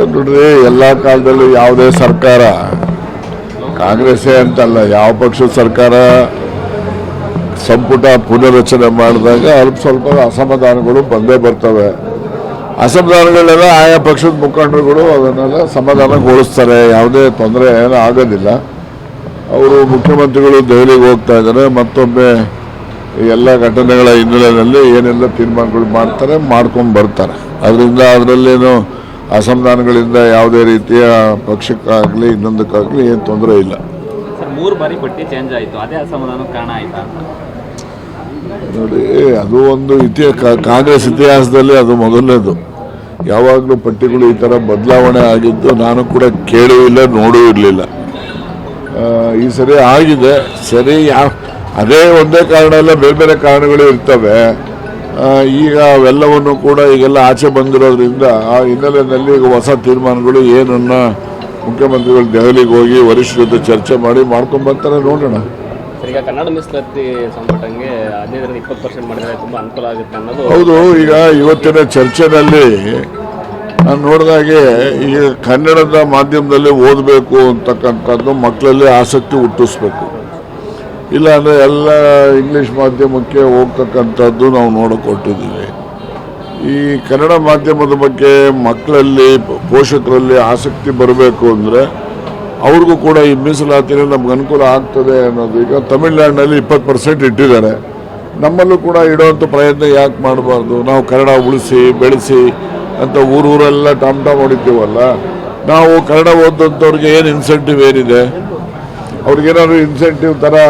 ನೋಡ್ರಿ, ಎಲ್ಲ ಕಾಲದಲ್ಲೂ ಯಾವುದೇ ಸರ್ಕಾರ ಕಾಂಗ್ರೆಸ್ಸೇ ಅಂತಲ್ಲ, ಯಾವ ಪಕ್ಷದ ಸರ್ಕಾರ ಸಂಪುಟ ಪುನರ್ರಚನೆ ಮಾಡಿದಾಗ ಅಲ್ಪ ಸ್ವಲ್ಪ ಅಸಮಾಧಾನಗಳು ಬಂದೇ ಬರ್ತವೆ. ಅಸಮಾಧಾನಗಳೆಲ್ಲ ಆಯಾ ಪಕ್ಷದ ಮುಖಂಡರುಗಳು ಅದನ್ನೆಲ್ಲ ಸಮಾಧಾನಗೊಳಿಸ್ತಾರೆ. ಯಾವುದೇ ತೊಂದರೆ ಏನೂ ಆಗೋದಿಲ್ಲ. ಅವರು ಮುಖ್ಯಮಂತ್ರಿಗಳು ದೆಹಲಿಗೆ ಹೋಗ್ತಾ ಇದ್ದಾರೆ. ಮತ್ತೊಮ್ಮೆ ಎಲ್ಲ ಘಟನೆಗಳ ಹಿನ್ನೆಲೆಯಲ್ಲಿ ಏನೆಲ್ಲ ತೀರ್ಮಾನಗಳು ಮಾಡ್ತಾರೆ, ಮಾಡ್ಕೊಂಡು ಬರ್ತಾರೆ. ಅದರಿಂದ ಅದರಲ್ಲೇನು ಅಸಮಾಧಾನಗಳಿಂದ ಯಾವುದೇ ರೀತಿಯ ಪಕ್ಷಕ್ಕಾಗಲಿ ಇನ್ನೊಂದಕ್ಕಾಗಲಿ ಏನು ತೊಂದರೆ ಇಲ್ಲ. ಸರ್, 3 ಬಾರಿ ಪಟ್ಟಿ ಚೇಂಜ್ ಆಯಿತು, ಅದೇ ಅಸಮಾಧಾನಕ್ಕೆ ಕಾರಣ ಆಯಿತಾ? ನೋಡಿ, ಅದು ಒಂದು ಕಾಂಗ್ರೆಸ್ ಇತಿಹಾಸದಲ್ಲಿ ಅದು ಮೊದಲನೇದು. ಯಾವಾಗಲೂ ಪಟ್ಟಿಗಳು ಈ ಥರ ಬದಲಾವಣೆ ಆಗಿದ್ದು ನಾನು ಕೂಡ ಕೇಳೂ ಇಲ್ಲ, ನೋಡೂ ಇರಲಿಲ್ಲ. ಈ ಸರಿ ಆಗಿದೆ. ಸರಿ, ಅದೇ ಒಂದೇ ಕಾರಣ ಅಲ್ಲ, ಬೇರೆ ಬೇರೆ ಕಾರಣಗಳು ಇರ್ತವೆ. ಈಗ ಅವೆಲ್ಲವನ್ನು ಕೂಡ ಈಗೆಲ್ಲ ಆಚೆ ಬಂದಿರೋದ್ರಿಂದ ಆ ಹಿನ್ನೆಲೆಯಲ್ಲಿ ಈಗ ಹೊಸ ತೀರ್ಮಾನಗಳು ಏನನ್ನ ಮುಖ್ಯಮಂತ್ರಿಗಳು ದೆಹಲಿಗೆ ಹೋಗಿ ವರಿಷ್ಠರ ಜೊತೆ ಚರ್ಚೆ ಮಾಡಿ ಮಾಡ್ಕೊಂಡು ಬರ್ತಾರೆ. ನೋಡೋಣ. ಈಗ ಕನ್ನಡ ಮೀಸಲಾತಿ ಸಂಪುಟಂಗೆ 15% ಮಾಡಿದರೆ ತುಂಬ ಅನುಕೂಲ ಆಗುತ್ತೆ ಅನ್ನೋದು. ಹೌದು. ಈಗ ಇವತ್ತಿನ ಚರ್ಚೆನಲ್ಲಿ ನಾನು ನೋಡಿದಾಗೆ ಈಗ ಕನ್ನಡದ ಮಾಧ್ಯಮದಲ್ಲಿ ಓದಬೇಕು ಅಂತಕ್ಕಂಥದ್ದು ಮಕ್ಕಳಲ್ಲಿ ಆಸಕ್ತಿ ಹುಟ್ಟಿಸ್ಬೇಕು. ಇಲ್ಲಾಂದರೆ ಎಲ್ಲ ಇಂಗ್ಲೀಷ್ ಮಾಧ್ಯಮಕ್ಕೆ ಹೋಗ್ತಕ್ಕಂಥದ್ದು ನಾವು ನೋಡಿಕೊಟ್ಟಿದ್ದೀವಿ. ಈ ಕನ್ನಡ ಮಾಧ್ಯಮದ ಬಗ್ಗೆ ಮಕ್ಕಳಲ್ಲಿ, ಪೋಷಕರಲ್ಲಿ ಆಸಕ್ತಿ ಬರಬೇಕು ಅಂದರೆ ಅವ್ರಿಗೂ ಕೂಡ ಈ ಮೀಸಲಾತಿನ ನಮ್ಗೆ ಅನುಕೂಲ ಆಗ್ತದೆ ಅನ್ನೋದು. ಈಗ ತಮಿಳ್ನಾಡಿನಲ್ಲಿ 20% ಇಟ್ಟಿದ್ದಾರೆ. ನಮ್ಮಲ್ಲೂ ಕೂಡ ಇಡೋವಂಥ ಪ್ರಯತ್ನ ಯಾಕೆ ಮಾಡಬಾರ್ದು? ನಾವು ಕನ್ನಡ ಉಳಿಸಿ ಬೆಳೆಸಿ ಅಂತ ಊರೂರೆಲ್ಲ ಟಾಮ್ ಹೊಡಿತೀವಲ್ಲ. ನಾವು ಕನ್ನಡ ಓದಂಥವ್ರಿಗೆ ಏನು ಇನ್ಸೆಂಟಿವ್ ಏನಿದೆ? ಅವ್ರಿಗೇನಾದ್ರು ಇನ್ಸೆಂಟಿವ್ ಥರ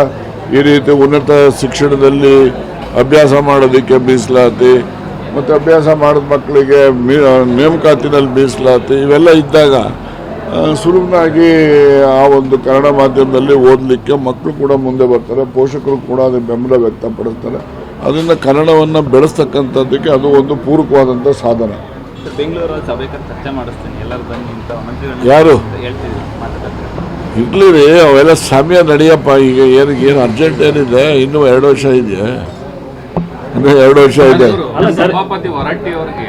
ಈ ರೀತಿ ಉನ್ನತ ಶಿಕ್ಷಣದಲ್ಲಿ ಅಭ್ಯಾಸ ಮಾಡೋದಕ್ಕೆ ಮೀಸಲಾತಿ, ಮತ್ತು ಅಭ್ಯಾಸ ಮಾಡಿದ ಮಕ್ಕಳಿಗೆ ನೇಮಕಾತಿನಲ್ಲಿ ಮೀಸಲಾತಿ, ಇವೆಲ್ಲ ಇದ್ದಾಗ ಸುಲಭವಾಗಿ ಆ ಒಂದು ಕನ್ನಡ ಮಾಧ್ಯಮದಲ್ಲಿ ಓದಲಿಕ್ಕೆ ಮಕ್ಕಳು ಕೂಡ ಮುಂದೆ ಬರ್ತಾರೆ, ಪೋಷಕರು ಕೂಡ ಅದಕ್ಕೆ ಬೆಂಬಲ ವ್ಯಕ್ತಪಡಿಸ್ತಾರೆ. ಅದರಿಂದ ಕನ್ನಡವನ್ನು ಬೆಳೆಸ್ತಕ್ಕಂಥದ್ದಕ್ಕೆ ಅದು ಒಂದು ಪೂರಕವಾದಂಥ ಸಾಧನ. ಬೆಂಗಳೂರಲ್ಲಿ ಸಭೆ ಚರ್ಚೆ ಮಾಡಿಸ್ತೀನಿ, ಎಲ್ಲರೂ ಬನ್ನಿ ಅಂತ ಮಂತ್ರಿಗಳು ಯಾರು ಹೇಳ್ತಿದ್ರು, ಮಾತಾಡ್ತಾರೆ. ಇರ್ಲಿ ರೀ, ಅವೆಲ್ಲ ಸಮಯ ನಡೆಯಪ್ಪ. ಈಗ ಏನು ಅರ್ಜೆಂಟ್ ಏನಿದೆ? ಇನ್ನೂ 2 ವರ್ಷ ಇದೆ. ಇನ್ನೂ 2 ವರ್ಷ ಇದೆ. ಸಭಾಪತಿ ಹೊರಟ್ಟಿ ಅವರಿಗೆ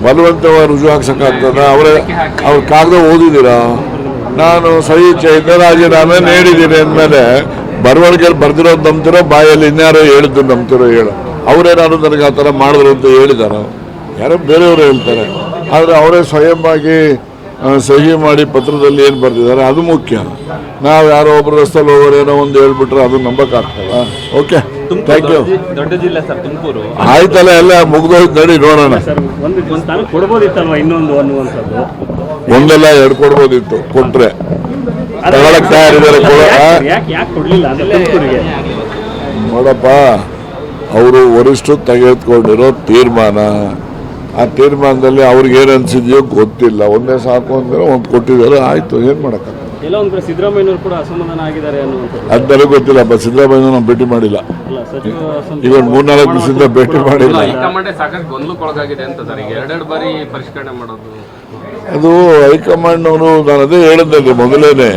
ಬಲವಂತವಾಗಿ ರುಜು ಹಾಕ್ಸಕ್ಕಾಗ್ತದ? ಅವ್ರ ಕಾಗದ ಓದಿದ್ದೀರಾ? ನಾನು ಸಹಿ ಚೈತನ್ಯ ರಾಜೀನಾಮೆ ನೀಡಿದ್ದೀನಿ ಅಂದಮೇಲೆ ಬರವಣಿಗೆಯಲ್ಲಿ ಬರ್ದಿರೋದು ನಂಬ್ತಿರೋ, ಬಾಯಲ್ಲಿ ಇನ್ಯಾರೋ ಹೇಳಿದ್ದು ನಂಬ್ತಿರೋ? ಹೇಳು. ಅವರೇನಾದ್ರು ನನಗೆ ಆ ಥರ ಮಾಡಿದ್ರು ಅಂತ ಹೇಳಿದಾರ? ಯಾರೋ ಬೇರೆಯವರು ಹೇಳ್ತಾರೆ. ಆದರೆ ಅವರೇ ಸ್ವಯಂವಾಗಿ ಸಹಿ ಮಾಡಿ ಪತ್ರದಲ್ಲಿ ಏನು ಬರ್ತಿದ್ದಾರೆ ಅದು ಮುಖ್ಯ. ನಾವು ಯಾರೋ ಒಬ್ಬರು ರಸ್ತೆಯಲ್ಲಿ ಹೋಗೋರೇನೋ ಒಂದು ಹೇಳ್ಬಿಟ್ರೆ ಅದು ನಂಬಕ್ಕಾಗ್ತಲ್ಲ. Okay, thank you. ದೊಡ್ಡ ಜಿಲ್ಲೆ ಸರ್ ತುಮಕೂರು. ಆಯ್ತಲ್ಲ, ಎಲ್ಲ ಮುಗ್ದೋಯ್ತು, ನಡಿ ನೋಡೋಣ. ಒಂದೆಲ್ಲ 2 ಕೊಡ್ಬೋದಿತ್ತು, ಕೊಟ್ರೆ ತಗೊಳಕ್ ತಯಾರಿದ್ದಾರೆ. ನೋಡಪ್ಪ, ಅವರು ವರಿಷ್ಠರು ತೆಗೆದುಕೊಂಡಿರೋ ತೀರ್ಮಾನ, ಆ ತೀರ್ಮಾನದಲ್ಲಿ ಅವ್ರಿಗೇನು ಅನ್ಸಿದೆಯೋ ಗೊತ್ತಿಲ್ಲ. ಒಂದೇ ಸಾಕು ಅಂದ್ರೆ ಒಂದು ಕೊಟ್ಟಿದ್ದಾರೆ, ಆಯ್ತು, ಏನು ಮಾಡೋಕ್ಕಾಗಲ್ಲ. ಎಲ್ಲ ಒಂದು ಕಡೆ ಸಿದ್ದರಾಮಯ್ಯನವರು ಕೂಡ ಅಸಮಾಧಾನ ಆಗಿದ್ದಾರೆ ಅನ್ನುವಂಥದ್ದು. ಅದು ನನಗೆ ಗೊತ್ತಿಲ್ಲ. ಸಿದ್ದರಾಮಯ್ಯ ನಾವು ಭೇಟಿ ಮಾಡಿಲ್ಲ. ಈಗ 3-4 ದಿವಸದಿಂದ ಭೇಟಿ ಮಾಡಿಲ್ಲ. ಸಾಕಷ್ಟು ಗೊಂದಲಕ್ಕೊಳಗಾಗಿದೆ ಅಂತ ಸರ್. ಈಗ 2 ಬಾರಿ ಪರಿಷ್ಕರಣೆ ಮಾಡೋದು, ಅದು ಹೈಕಮಾಂಡ್ನವರು, ನಾನು ಅದೇ ಹೇಳಿದ್ದಲ್ಲಿ ಮೊದಲೇನೆ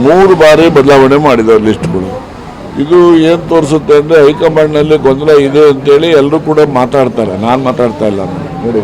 3 ಬಾರಿ ಬದಲಾವಣೆ ಮಾಡಿದ್ದಾರೆ ಲಿಸ್ಟ್ಗಳು. ಇದು ಏನು ತೋರಿಸುತ್ತೆ ಅಂದರೆ ಹೈಕಮಾಂಡ್ನಲ್ಲಿ ಗೊಂದಲ ಇದೆ ಅಂತೇಳಿ ಎಲ್ಲರೂ ಕೂಡ ಮಾತಾಡ್ತಾರೆ. ನಾನು ಮಾತಾಡ್ತಾ ಇಲ್ಲ ನೋಡಿ.